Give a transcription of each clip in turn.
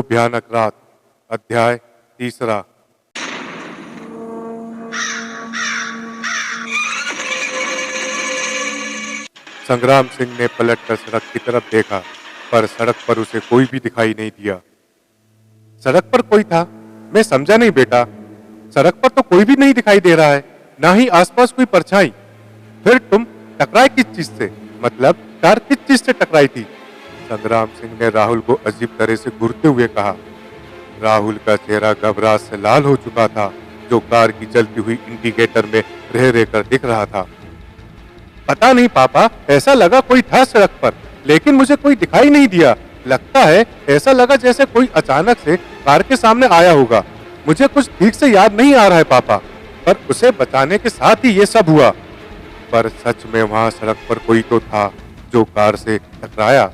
वो भयानक रात। अध्याय 3। संग्राम सिंह ने पलटकर सड़क की तरफ देखा, पर सड़क पर उसे कोई भी दिखाई नहीं दिया। सड़क पर कोई था? मैं समझा नहीं बेटा। सड़क पर तो कोई भी नहीं दिखाई दे रहा है, ना ही आसपास कोई परछाई। फिर तुम टकराए किस चीज से? मतलब कार किस चीज से टकराई थी? संग्राम सिंह ने राहुल को अजीब तरह से घूरते हुए कहा। राहुल का चेहरा घबराहट से लाल हो चुका था, जो कार की जलती हुई इंडिकेटर में रह रहकर दिख रहा था। पता नहीं पापा, ऐसा लगा कोई था सड़क पर, लेकिन मुझे कोई दिखाई नहीं दिया। लगता है ऐसा लगा जैसे कोई अचानक से कार के सामने आया होगा। मुझे कुछ ठीक से याद नहीं आ रहा है पापा, पर उसे बचाने के साथ ही ये सब हुआ। पर सच में वहां सड़क पर कोई तो था जो कार से टकराया।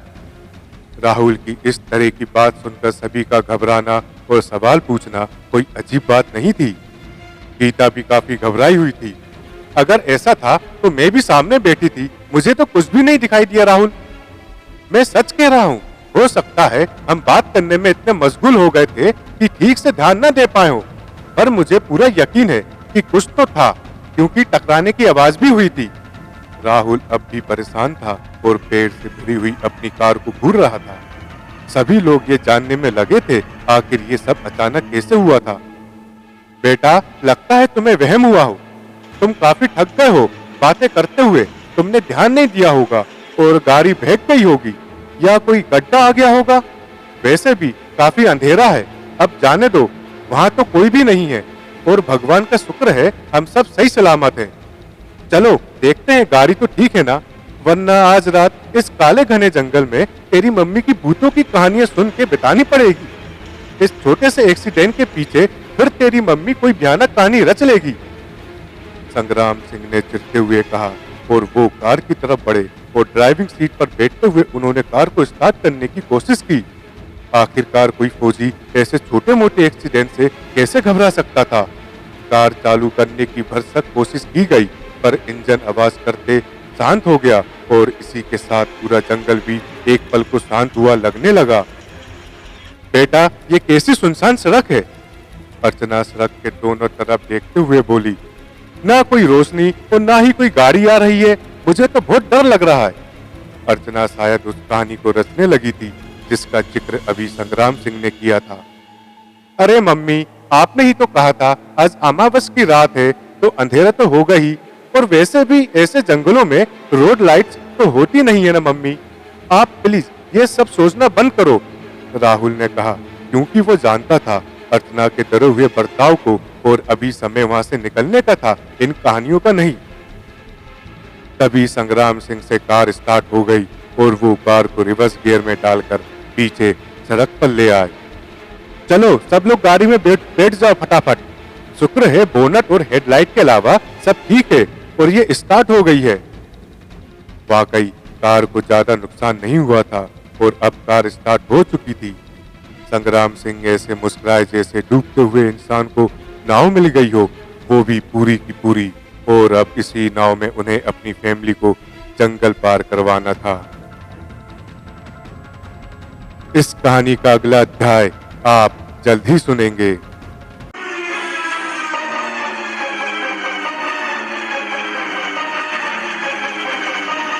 राहुल की इस तरह की बात सुनकर सभी का घबराना और सवाल पूछना कोई अजीब बात नहीं थी। गीता भी काफी घबराई हुई थी। अगर ऐसा था तो मैं भी सामने बैठी थी, मुझे तो कुछ भी नहीं दिखाई दिया राहुल। मैं सच कह रहा हूँ, हो सकता है हम बात करने में इतने मशगूल हो गए थे कि ठीक से ध्यान न दे पाए हो, पर मुझे पूरा यकीन है कि कुछ तो था, क्योंकि टकराने की आवाज भी हुई थी। राहुल अब भी परेशान था और पेड़ से भरी हुई अपनी कार को घूर रहा था। सभी लोग ये जानने में लगे थे आखिर ये सब अचानक कैसे हुआ था। बेटा, लगता है तुम्हें वहम हुआ हो। तुम काफी थक गए हो बातें करते हुए। तुमने ध्यान नहीं दिया होगा और गाड़ी बहक गई होगी या कोई गड्ढा आ गया होगा। वैसे भी काफी अंधेरा है, अब जाने दो। वहां तो कोई भी नहीं है और भगवान का शुक्र है हम सब सही सलामत हैं। चलो देखते हैं गाड़ी तो ठीक है ना, वरना आज रात इस काले घने जंगल में तेरी मम्मी की भूतों की कहानियां सुन के बितानी पड़ेगी। इस छोटे से एक्सीडेंट के पीछे फिर तेरी मम्मी कोई भयानक कहानी रच लेगी। संग्राम सिंह ने चिढ़ते हुए कहा और वो कार की तरफ बढ़े और ड्राइविंग सीट पर बैठते हुए उन्होंने कार को स्टार्ट करने की कोशिश की। आखिरकार कोई फौजी ऐसे छोटे मोटे एक्सीडेंट से कैसे घबरा सकता था। कार चालू करने की भरसक कोशिश की गई, पर इंजन आवाज करते शांत हो गया और इसी के साथ पूरा जंगल भी एक पल को शांत हुआ लगने लगा। बेटा, ये कैसी सुनसान सड़क है? अर्चना सड़क के दोनों तरफ देखते हुए बोली। ना कोई रोशनी और ना ही कोई गाड़ी आ रही है, मुझे तो बहुत डर लग रहा है। अर्चना शायद उस कहानी को रचने लगी थी जिसका जिक्र अभी संग्राम सिंह ने किया था। अरे मम्मी, आपने ही तो कहा था आज अमावस की रात है तो अंधेरा तो होगा ही, और वैसे भी ऐसे जंगलों में रोड लाइट्स तो होती नहीं है ना मम्मी। आप प्लीज ये सब सोचना बंद करो, राहुल ने कहा, क्योंकि वो जानता था अर्चना के डरे हुए बर्ताव को और अभी समय वहां से निकलने का था, इन कहानियों का नहीं। तभी संग्राम सिंह से कार स्टार्ट हो गई और वो कार को रिवर्स गियर में डालकर पीछे सड़क पर ले आए। चलो सब लोग गाड़ी में बैठ जाओ फटाफट। शुक्र है बोनट और हेडलाइट के अलावा सब ठीक है और ये स्टार्ट हो गई है। वाकई कार को ज्यादा नुकसान नहीं हुआ था और अब कार स्टार्ट हो चुकी थी। संग्राम सिंह ऐसे मुस्कुराए जैसे डूबते हुए इंसान को नाव मिल गई हो, वो भी पूरी की पूरी, और अब इसी नाव में उन्हें अपनी फैमिली को जंगल पार करवाना था। इस कहानी का अगला अध्याय आप जल्द ही सुनेंगे।